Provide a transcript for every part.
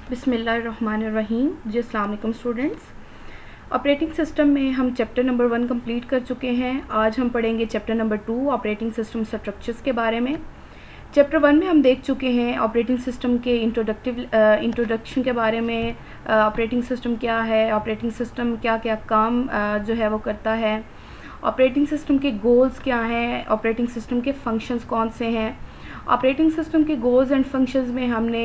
बिस्मिल्लाहिर्रहमानिर्रहीम। जी अस्सलाम वालेकुम स्टूडेंट्स। ऑपरेटिंग सिस्टम में हम चैप्टर नंबर 1 कंप्लीट कर चुके हैं। आज हम पढ़ेंगे chapter number 2 operating system structures के बारे में। चैप्टर 1 में हम देख चुके हैं ऑपरेटिंग सिस्टम के इंट्रोडक्शन के बारे में। ऑपरेटिंग सिस्टम क्या है, ऑपरेटिंग सिस्टम क्या क्या काम जो है वो करता है, ऑपरेटिंग सिस्टम के गोल्स क्या हैं, ऑपरेटिंग सिस्टम के फंक्शंस कौन से हैं। ऑपरेटिंग सिस्टम के गोल्स एंड फंक्शंस में हमने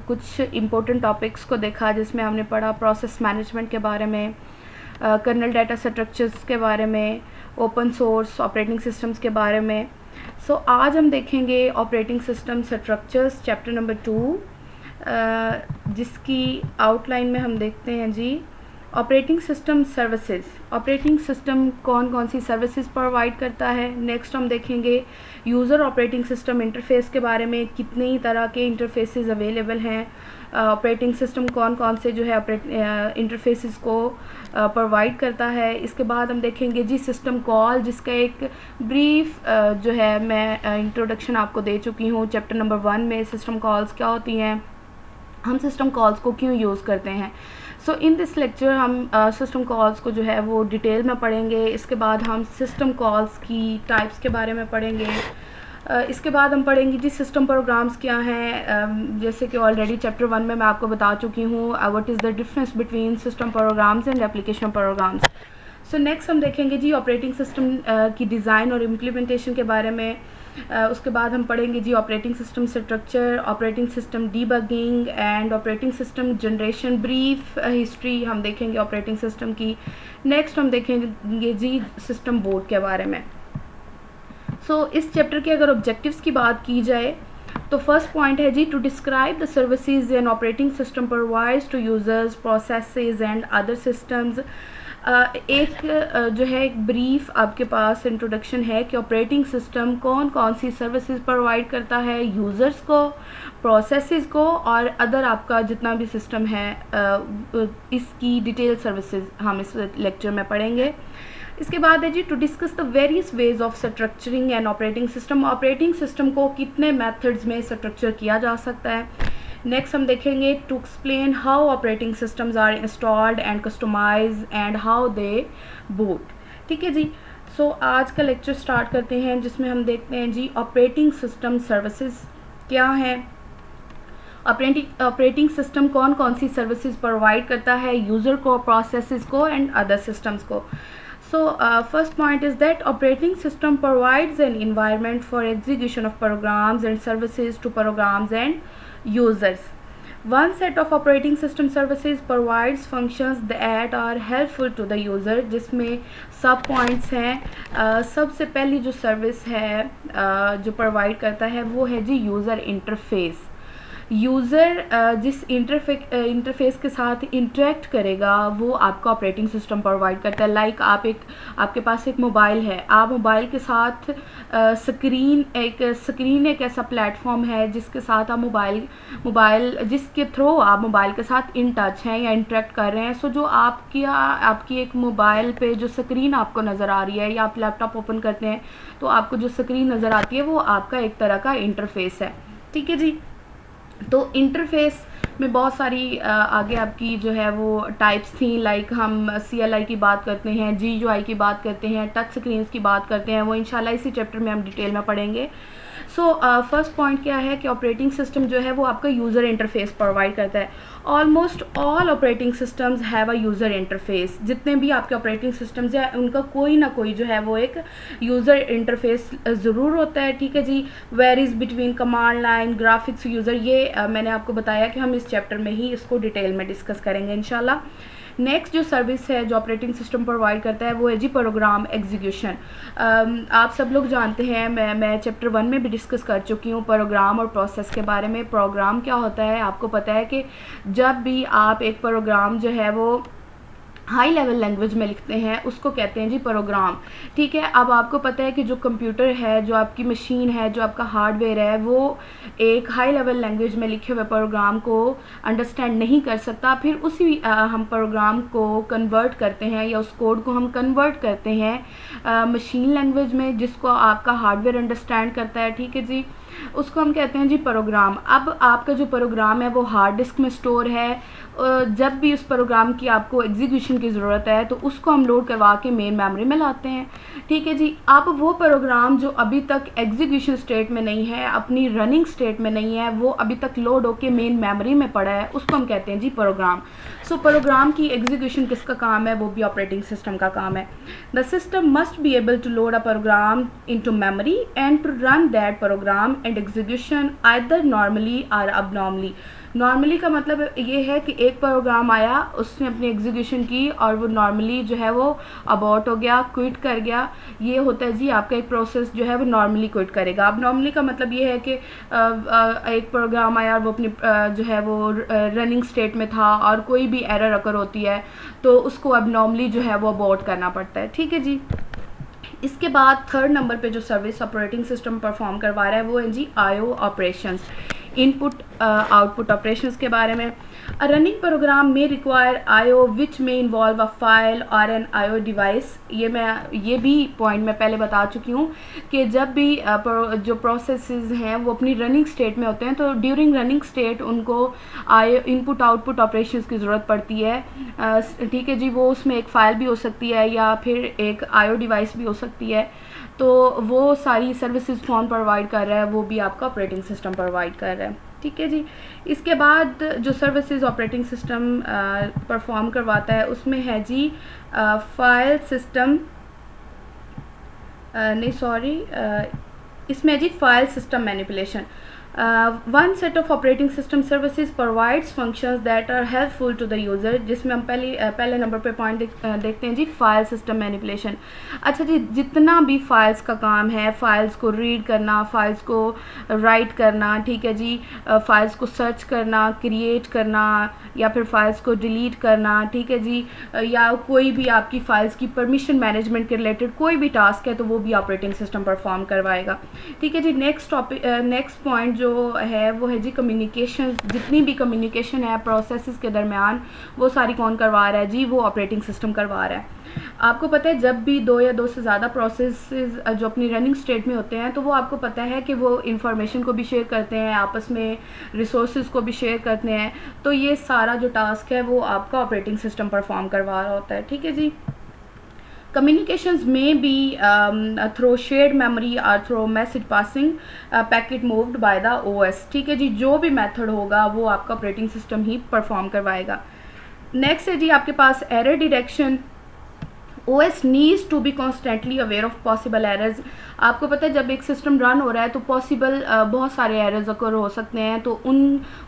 कुछ इम्पोर्टेंट टॉपिक्स को देखा, जिसमें हमने पढ़ा प्रोसेस मैनेजमेंट के बारे में, कर्नल डाटा स्ट्रक्चर्स के बारे में, ओपन सोर्स ऑपरेटिंग सिस्टम्स के बारे में। सो आज हम देखेंगे operating system structures chapter number 2, जिसकी आउटलाइन में हम देखते हैं जी operating system services. Operating system कौन कौन सी सर्विसेज प्रोवाइड करता है। नेक्स्ट हम देखेंगे यूज़र ऑपरेटिंग सिस्टम इंटरफेस के बारे में, कितने ही तरह के इंटरफेसेस अवेलेबल हैं। ऑपरेटिंग सिस्टम कौन कौन से जो है इंटरफेसेस को प्रोवाइड करता है। इसके बाद हम देखेंगे जी सिस्टम कॉल, जिसका एक ब्रीफ जो है मैं इंट्रोडक्शन आपको दे चुकी हूँ चैप्टर नंबर 1 में। सिस्टम कॉल्स क्या होती हैं, हम सिस्टम कॉल्स को क्यों यूज़ करते हैं। सो इन दिस लेक्चर हम सिस्टम कॉल्स को जो है वो डिटेल में पढ़ेंगे। इसके बाद हम सिस्टम कॉल्स की टाइप्स के बारे में पढ़ेंगे। इसके बाद हम पढ़ेंगे जी सिस्टम प्रोग्राम्स क्या हैं। जैसे कि ऑलरेडी चैप्टर 1 में मैं आपको बता चुकी हूँ what is the difference between system programs and application programs. So next हम देखेंगे जी ऑपरेटिंग सिस्टम की डिज़ाइन और इम्प्लीमेंटेशन के बारे में। उसके बाद हम पढ़ेंगे जी operating system structure, operating system debugging and operating system generation. Brief history हम देखेंगे ऑपरेटिंग सिस्टम की। नेक्स्ट हम देखेंगे जी सिस्टम बोर्ड के बारे में। सो इस चैप्टर के अगर ऑब्जेक्टिव्स की बात की जाए तो फर्स्ट पॉइंट है जी to describe the services and operating system provides to users, processes and other systems. एक जो है एक ब्रीफ आपके पास इंट्रोडक्शन है कि ऑपरेटिंग सिस्टम कौन कौन सी सर्विसेज प्रोवाइड करता है यूज़र्स को, प्रोसेसेस को और अदर आपका जितना भी सिस्टम है। इसकी डिटेल सर्विसेज हम इस लेक्चर में पढ़ेंगे। इसके बाद है जी to discuss the various ways of structuring and operating system. Operating system को कितने मेथड्स में स्ट्रक्चर किया जा सकता है। नेक्स्ट हम देखेंगे to explain how operating systems are installed and customize and how they boot. ठीक है जी। सो आज का लेक्चर स्टार्ट करते हैं, जिसमें हम देखते हैं जी ऑपरेटिंग सिस्टम सर्विसेज क्या है। ऑपरेटिंग सिस्टम कौन कौन सी सर्विसेज प्रोवाइड करता है यूज़र को, प्रोसेसेस को एंड अदर सिस्टम्स को। So first point is that operating system provides an environment for execution of programs and services to programs and users. One set of operating system services provides functions that are helpful to the user, जिसमें सब points हैं। सबसे पहली जो service है जो provide करता है वो है जी यूज़र इंटरफेस। यूज़र जिस इंटरफेस के साथ इंटरेक्ट करेगा वो आपका ऑपरेटिंग सिस्टम प्रोवाइड करता है। लाइक आपके पास एक मोबाइल है, आप मोबाइल के साथ स्क्रीन एक ऐसा प्लेटफॉर्म है जिसके साथ आप मोबाइल जिसके थ्रू आप मोबाइल के साथ इन टच हैं या इंटरेक्ट कर रहे हैं। सो जो आपकी एक मोबाइल पे जो स्क्रीन आपको नज़र आ रही है, या आप लैपटॉप ओपन करते हैं तो आपको जो स्क्रीन नज़र आती है वो आपका एक तरह का इंटरफेस है। ठीक है जी। तो इंटरफेस में बहुत सारी आगे आपकी जो है वो टाइप्स थी। लाइक हम CLI की बात करते हैं, GUI की बात करते हैं, टच स्क्रीन्स की बात करते हैं, वो इंशाल्लाह इसी चैप्टर में हम डिटेल में पढ़ेंगे। सो फर्स्ट पॉइंट क्या है कि ऑपरेटिंग सिस्टम जो है वो आपका यूज़र इंटरफेस प्रोवाइड करता है। Almost all operating systems have a user interface. जितने भी आपके ऑपरेटिंग सिस्टम्स हैं उनका कोई ना कोई जो है वो एक यूज़र इंटरफेस ज़रूर होता है। ठीक है जी। Varies between command line, graphics, user, ये मैंने आपको बताया कि हम इस चैप्टर में ही इसको डिटेल में डिस्कस करेंगे इंशाल्लाह। नेक्स्ट जो सर्विस है जो ऑपरेटिंग सिस्टम प्रोवाइड करता है वो है जी प्रोग्राम एग्जीक्यूशन। आप सब लोग जानते हैं, मैं चैप्टर 1 में भी डिस्कस कर चुकी हूँ प्रोग्राम और प्रोसेस के बारे में। प्रोग्राम क्या होता है आपको पता है कि जब भी आप एक प्रोग्राम जो है वो हाई लेवल लैंग्वेज में लिखते हैं उसको कहते हैं जी प्रोग्राम। ठीक है। अब आपको पता है कि जो कंप्यूटर है, जो आपकी मशीन है, जो आपका हार्डवेयर है, वो एक हाई लेवल लैंग्वेज में लिखे हुए प्रोग्राम को अंडरस्टैंड नहीं कर सकता। फिर उसी हम प्रोग्राम को कन्वर्ट करते हैं या उस कोड को हम कन्वर्ट करते हैं मशीन लैंग्वेज में, जिसको आपका हार्डवेयर अंडरस्टैंड करता है। ठीक है जी। उसको हम कहते हैं जी प्रोग्राम। अब आपका जो प्रोग्राम है वो हार्ड डिस्क में स्टोर है, जब भी उस प्रोग्राम की आपको एग्जीक्यूशन की ज़रूरत है तो उसको हम लोड करवा के मेन मेमोरी में लाते हैं, ठीक है जी। अब वो प्रोग्राम जो अभी तक एग्जीक्यूशन स्टेट में नहीं है, अपनी रनिंग स्टेट में नहीं है, वो अभी तक लोड होके मेन मेमोरी में पड़ा है, उसको हम कहते हैं जी प्रोग्राम। सो प्रोग्राम की एग्जीक्यूशन किसका काम है? वो भी ऑपरेटिंग सिस्टम का काम है। The system must be able to load a program into memory and to run that program and execution either normally or abnormally. Normally का मतलब ये है कि एक प्रोग्राम आया, उसने अपनी एग्जीक्यूशन की और वो नॉर्मली जो है वो अबॉर्ट हो गया, क्विट कर गया, ये होता है जी आपका एक प्रोसेस जो है वो नॉर्मली क्विट करेगा। अब नॉर्मली का मतलब ये है कि एक प्रोग्राम आया और वो अपनी जो है वो रनिंग स्टेट में था और कोई भी एरर अकर होती है तो उसको अब नॉर्मली जो है वो अबॉर्ट करना पड़ता है, ठीक है जी। इसके बाद थर्ड नंबर पे जो सर्विस ऑपरेटिंग सिस्टम परफॉर्म करवा रहा है वो है जी IO operations, input output operations के बारे में। अ रनिंग प्रोग्राम में रिक्वायर आईओ विच में इन्वॉल्व अ फाइल और एन आईओ डिवाइस। ये भी पॉइंट मैं पहले बता चुकी हूँ कि जब भी जो प्रोसेसेस हैं वो अपनी रनिंग स्टेट में होते हैं तो ड्यूरिंग रनिंग स्टेट उनको आईओ इनपुट आउटपुट ऑपरेशंस की ज़रूरत पड़ती है, ठीक है जी। वो उसमें एक फ़ाइल भी हो सकती है या फिर एक आईओ डिवाइस भी हो सकती है, तो वो सारी सर्विसेज कौन प्रोवाइड कर रहा है? वो भी आपका ऑपरेटिंग सिस्टम प्रोवाइड कर रहा है, ठीक है जी। इसके बाद जो सर्विसेज ऑपरेटिंग सिस्टम परफॉर्म करवाता है उसमें है जी फाइल सिस्टम, इसमें है जी file system manipulation. One set of operating system services provides functions that are helpful to the user, जिसमें हम पहले नंबर पे पॉइंट देखते हैं जी फाइल सिस्टम मैनिपुलेशन। अच्छा जी, जितना भी फाइल्स का काम है, फाइल्स को रीड करना, फाइल्स को राइट करना, ठीक है जी, फाइल्स को सर्च करना, क्रिएट करना या फिर फाइल्स को डिलीट करना, ठीक है जी, या कोई भी आपकी फाइल्स की परमिशन मैनेजमेंट के रिलेटेड कोई भी टास्क है तो वो भी ऑपरेटिंग सिस्टम परफॉर्म करवाएगा, ठीक है जी। नेक्स्ट पॉइंट जो है वो है जी कम्युनिकेशन। जितनी भी कम्युनिकेशन है प्रोसेसेस के दरमियान वो सारी कौन करवा रहा है जी? वो ऑपरेटिंग सिस्टम करवा रहा है। आपको पता है जब भी दो या दो से ज़्यादा प्रोसेसेस जो अपनी रनिंग स्टेट में होते हैं तो वो आपको पता है कि वो इंफॉर्मेशन को भी शेयर करते हैं, आपस में रिसोर्सेज को भी शेयर करते हैं, तो ये सारा जो टास्क है वो आपका ऑपरेटिंग सिस्टम परफॉर्म करवा रहा होता है, ठीक है जी। Communications may be through shared memory or through message passing packet moved by the OS, ठीक है जी। जो भी मेथड होगा वो आपका ऑपरेटिंग सिस्टम ही परफॉर्म करवाएगा। नेक्स्ट है जी आपके पास error detection. OS needs to be constantly aware of possible errors। आपको पता है जब एक सिस्टम रन हो रहा है तो पॉसिबल बहुत सारे एरर्स अकर हो सकते हैं, तो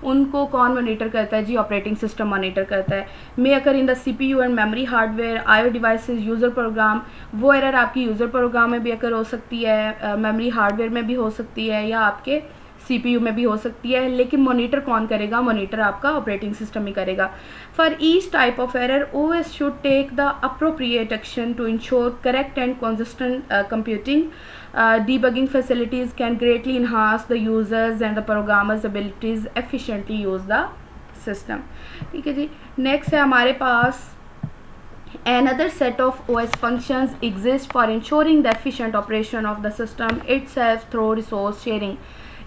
उनको कौन मॉनिटर करता है जी? ऑपरेटिंग सिस्टम मॉनिटर करता है। May occur in the CPU and memory hardware IO devices user program. वो एरर आपकी यूज़र प्रोग्राम में भी अकर हो सकती है, मेमोरी हार्डवेयर में भी हो सकती है या आपके CPU में भी हो सकती है, लेकिन मॉनिटर कौन करेगा? मॉनिटर आपका ऑपरेटिंग सिस्टम ही करेगा। For each type of error OS should take the appropriate action to ensure correct and consistent computing. debugging facilities can greatly enhance the users and the programmers abilities efficiently use the system, ठीक है जी। Next है हमारे पास another set of OS functions exist for ensuring the efficient operation of the system itself through resource sharing।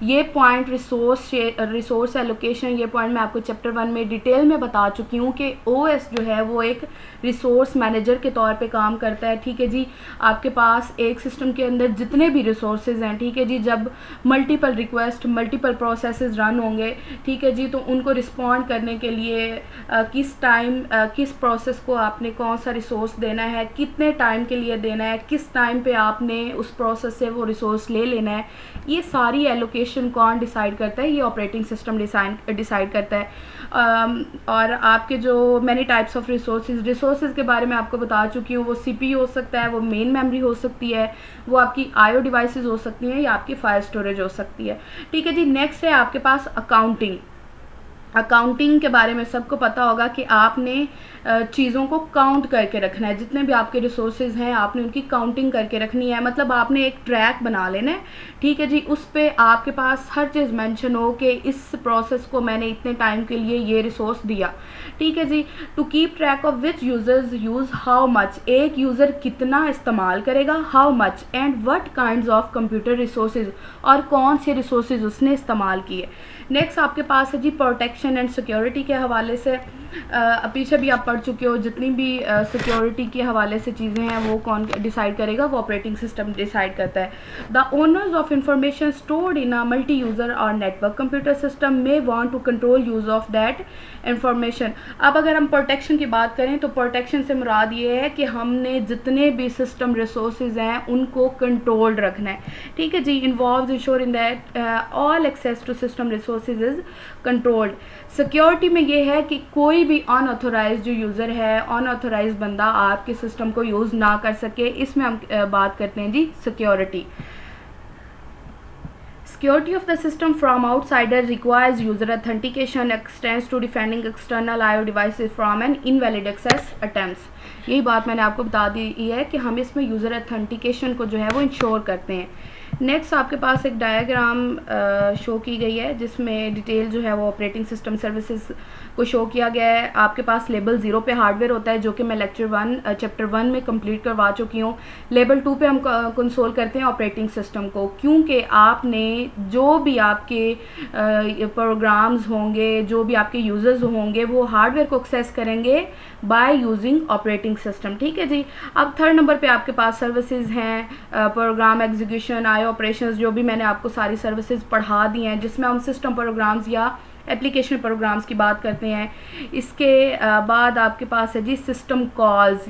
ये point resource allocation, ये point मैं आपको chapter 1 में detail में बता चुकी हूँ कि OS जो है वो एक रिसोर्स मैनेजर के तौर पे काम करता है, ठीक है जी। आपके पास एक सिस्टम के अंदर जितने भी रिसोर्सेज हैं, ठीक है जी, जब multiple request, multiple processes run होंगे, ठीक है जी, तो उनको रिस्पॉन्ड करने के लिए किस टाइम किस प्रोसेस को आपने कौन सा रिसोर्स देना है, कितने टाइम के लिए देना है, किस टाइम पे आपने उस प्रोसेस से वो रिसोर्स ले लेना है, ये सारी एलोकेशन कौन डिसाइड करता है? ये ऑपरेटिंग सिस्टम डिसाइड करता है। और आपके जो मैनी टाइप्स ऑफ रिसोर्सेज के बारे में आपको बता चुकी हूँ। वो CPU हो सकता है, वो मेन मेमोरी हो सकती है, वो आपकी आईओ डिवाइसेस हो सकती हैं या आपकी फाइल स्टोरेज हो सकती है, ठीक है जी। नेक्स्ट है आपके पास अकाउंटिंग। अकाउंटिंग के बारे में सबको पता होगा कि आपने चीज़ों को काउंट करके रखना है। जितने भी आपके रिसोर्सेज हैं आपने उनकी काउंटिंग करके रखनी है, मतलब आपने एक ट्रैक बना लेना है, ठीक है जी। उस पर आपके पास हर चीज़ मेंशन हो कि इस प्रोसेस को मैंने इतने टाइम के लिए ये रिसोर्स दिया, ठीक है जी। To keep track of which users use how much, एक यूज़र कितना इस्तेमाल करेगा, how much and what kinds of computer resources, और कौन से रिसोर्सेज उसने इस्तेमाल किए। नेक्स्ट आपके पास है जी प्रोटेक्शन एंड सिक्योरिटी के हवाले से। पीछे भी आप पढ़ चुके हो, जितनी भी सिक्योरिटी के हवाले से चीज़ें हैं वो कौन डिसाइड करेगा, वो ऑपरेटिंग सिस्टम डिसाइड करता है। The owners of information stored in a multi user or network computer system में want to control use of that information. अब अगर हम प्रोटेक्शन की बात करें तो प्रोटेक्शन से मुराद ये है कि हमने जितने भी सिस्टम रिसोर्सेज हैं उनको कंट्रोल्ड रखना है, ठीक है जी। Involves ensuring that all access to system resources is controlled. Security में ये है कि कोई भी अनऑथोराइज जो यूज़र है, अनऑथोराइज बंदा आपके सिस्टम को यूज़ ना कर सके, इसमें हम बात करते हैं जी security. Security of the system from outsiders requires user authentication, extends to defending external I/O devices from an invalid access attempts। यही बात मैंने आपको बता दी है कि हम इसमें यूज़र अथेंटिकेशन को जो है वो इंश्योर करते हैं। नेक्स्ट आपके पास एक डायग्राम शो की गई है जिसमें डिटेल जो है वो ऑपरेटिंग सिस्टम सर्विसेज को शो किया गया है। आपके पास लेवल 0 पे हार्डवेयर होता है जो कि मैं चैप्टर 1 में कंप्लीट करवा चुकी हूँ। लेवल 2 पे हम कंसोल करते हैं ऑपरेटिंग सिस्टम को, क्योंकि आपने जो भी आपके प्रोग्राम्स होंगे, जो भी आपके यूज़र्स होंगे वो हार्डवेयर को एक्सेस करेंगे बाय यूजिंग ऑपरेटिंग सिस्टम, ठीक है जी। अब थर्ड नंबर पे आपके पास सर्विसेज हैं, प्रोग्राम एग्जीक्यूशन, आई ऑपरेशंस, जो भी मैंने आपको सारी सर्विसेज पढ़ा दी हैं, जिसमें हम सिस्टम प्रोग्राम्स या एप्लीकेशन प्रोग्राम्स की बात करते हैं। इसके बाद आपके पास है जी सिस्टम कॉल्स।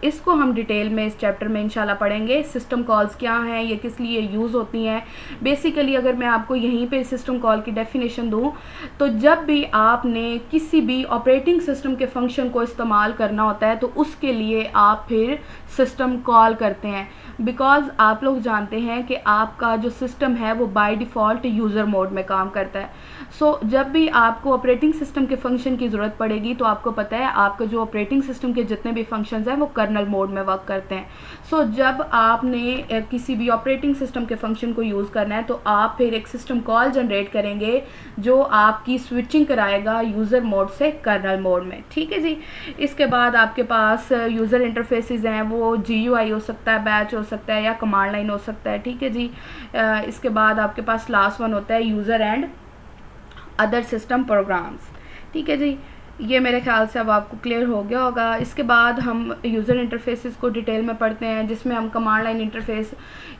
इसको हम डिटेल में इस चैप्टर में इंशाल्लाह पढ़ेंगे। सिस्टम कॉल्स क्या हैं, ये किस लिए यूज़ होती हैं। बेसिकली अगर मैं आपको यहीं पे सिस्टम कॉल की डेफिनेशन दूं तो जब भी आपने किसी भी ऑपरेटिंग सिस्टम के फंक्शन को इस्तेमाल करना होता है तो उसके लिए आप फिर सिस्टम कॉल करते हैं, बिकॉज आप लोग जानते हैं कि आपका जो सिस्टम है वो बाय डिफ़ॉल्ट यूज़र मोड में काम करता है। सो जब भी आपको ऑपरेटिंग सिस्टम के फंक्शन की ज़रूरत पड़ेगी तो आपको पता है आपका जो ऑपरेटिंग सिस्टम के जितने भी फंक्शंस हैं वो कर्नल मोड में वर्क करते हैं। सो जब आपने किसी भी ऑपरेटिंग सिस्टम के फंक्शन को यूज़ करना है तो आप फिर एक सिस्टम कॉल जनरेट करेंगे जो आपकी स्विचिंग कराएगा यूज़र मोड से कर्नल मोड में, ठीक है जी। इसके बाद आपके पास यूज़र इंटरफेसेस हैं, वो GUI हो सकता है, बैच हो सकता है या कमांड लाइन हो सकता है, ठीक है जी। इसके बाद आपके पास लास्ट वन होता है user and other system programs, ठीक है जी। ये मेरे ख्याल से अब आपको क्लियर हो गया होगा। इसके बाद हम यूज़र इंटरफेसेस को डिटेल में पढ़ते हैं, जिसमें हम कमांड लाइन इंटरफेस,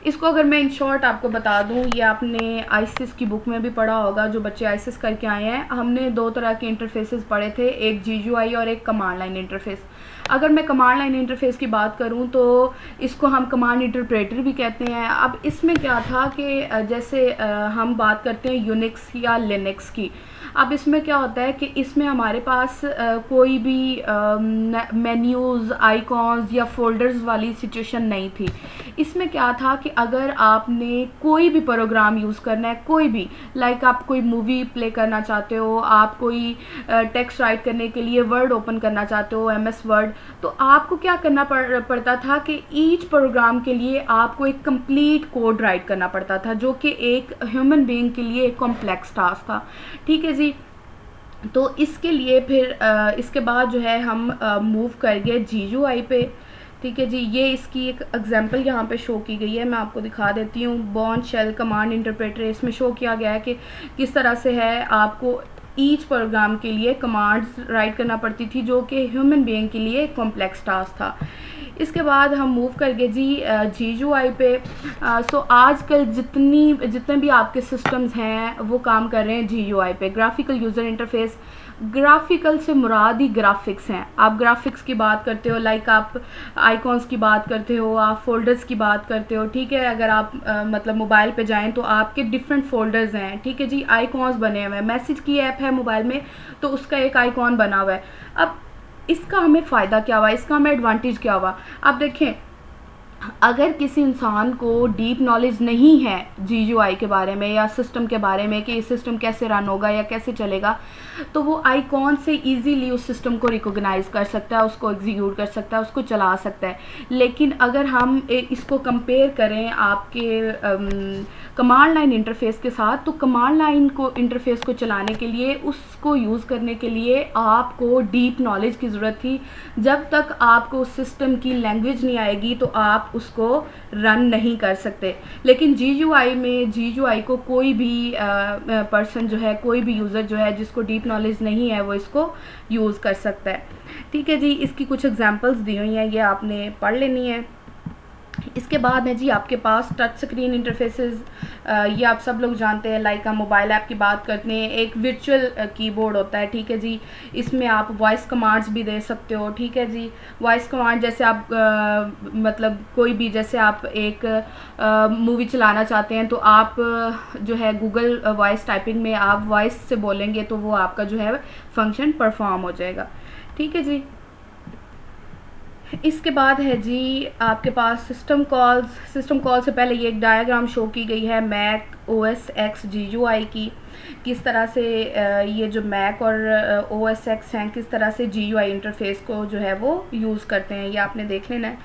इसको अगर मैं इन शॉर्ट आपको बता दूं, ये आपने आईसिस की बुक में भी पढ़ा होगा। जो बच्चे आईसिस करके आए हैं, हमने दो तरह के इंटरफेसेस पढ़े थे, एक GUI और एक कमांड लाइन इंटरफेस। अगर मैं कमांड लाइन इंटरफेस की बात करूं तो इसको हम कमांड इंटरप्रेटर भी कहते हैं। अब इसमें क्या था कि जैसे हम बात करते हैं यूनिक्स या लिनक्स की, अब इसमें क्या होता है कि इसमें हमारे पास कोई भी मेन्यूज़, आइकॉन्स या फोल्डर्स वाली सिचुएशन नहीं थी। इसमें क्या था कि अगर आपने कोई भी प्रोग्राम यूज़ करना है, कोई भी, लाइक आप कोई मूवी प्ले करना चाहते हो, आप कोई टेक्स्ट राइट करने के लिए वर्ड ओपन करना चाहते हो, MS वर्ड, तो आपको क्या करना पड़ता था कि ईच प्रोग्राम के लिए आपको एक कंप्लीट कोड राइट करना पड़ता था, जो कि एक ह्यूमन बीइंग के लिए एक कॉम्प्लेक्स टास्क था, ठीक है जी। तो इसके लिए फिर इसके बाद जो है हम मूव कर गए GUI पे, ठीक है जी। ये इसकी एक एग्जांपल यहाँ पे शो की गई है, मैं आपको दिखा देती हूँ। बॉर्न शेल कमांड इंटरप्रेटर, इसमें शो किया गया है कि किस तरह से है आपको ईच प्रोग्राम के लिए कमांड्स राइट करना पड़ती थी, जो कि ह्यूमन बीइंग के लिए कॉम्प्लेक्स टास्क था। इसके बाद हम मूव कर गए जी GUI पे। सो आजकल जितने भी आपके सिस्टम्स हैं वो काम कर रहे हैं GUI पे, ग्राफिकल यूज़र इंटरफेस। ग्राफिकल से मुराद ही ग्राफिक्स हैं। आप ग्राफिक्स की बात करते हो, लाइक आप आइकॉन्स की बात करते हो, आप फोल्डर्स की बात करते हो, ठीक है। अगर आप मतलब मोबाइल पे जाएं तो आपके डिफरेंट फोल्डर्स हैं, ठीक है जी। आइकॉन्स बने हुए हैं, मैसेज की ऐप है मोबाइल में तो उसका एक आइकॉन बना हुआ है। अब इसका हमें फ़ायदा क्या हुआ, इसका हमें एडवांटेज क्या हुआ। आप देखें अगर किसी इंसान को डीप नॉलेज नहीं है जीयूआई के बारे में या सिस्टम के बारे में कि ये सिस्टम कैसे रन होगा या कैसे चलेगा, तो वो आइकॉन से इजीली उस सिस्टम को रिकॉग्नाइज कर सकता है, उसको एग्जीक्यूट कर सकता है, उसको चला सकता है। लेकिन अगर हम इसको कंपेयर करें आपके कमांड लाइन इंटरफेस के साथ, तो कमांड लाइन को इंटरफेस को चलाने के लिए, उसको यूज़ करने के लिए आपको डीप नॉलेज की ज़रूरत थी। जब तक आपको सिस्टम की लैंग्वेज नहीं आएगी तो आप उसको रन नहीं कर सकते। लेकिन जीयूआई में जीयूआई को कोई भी पर्सन जो है, कोई भी यूज़र जो है जिसको डीप नॉलेज नहीं है, वो इसको यूज़ कर सकता है। ठीक है जी, इसकी कुछ एग्जांपल्स दी हुई हैं, ये आपने पढ़ लेनी है। इसके बाद है जी आपके पास टच स्क्रीन इंटरफेसेस। ये आप सब लोग जानते हैं, लाइक हम मोबाइल ऐप की बात करते हैं, एक वर्चुअल कीबोर्ड होता है। ठीक है जी, इसमें आप वॉइस कमांड्स भी दे सकते हो। ठीक है जी, वॉइस कमांड जैसे आप मतलब कोई भी, जैसे आप एक मूवी चलाना चाहते हैं तो आप जो है गूगल वॉइस टाइपिंग में आप वॉइस से बोलेंगे तो वो आपका जो है फंक्शन परफॉर्म हो जाएगा। ठीक है जी, इसके बाद है जी आपके पास सिस्टम कॉल्स। सिस्टम कॉल से पहले ये एक डायग्राम शो की गई है मैक OS X GUI की, किस तरह से ये जो मैक और OS X हैं किस तरह से GUI इंटरफेस को जो है वो यूज़ करते हैं, ये आपने देख लेना है।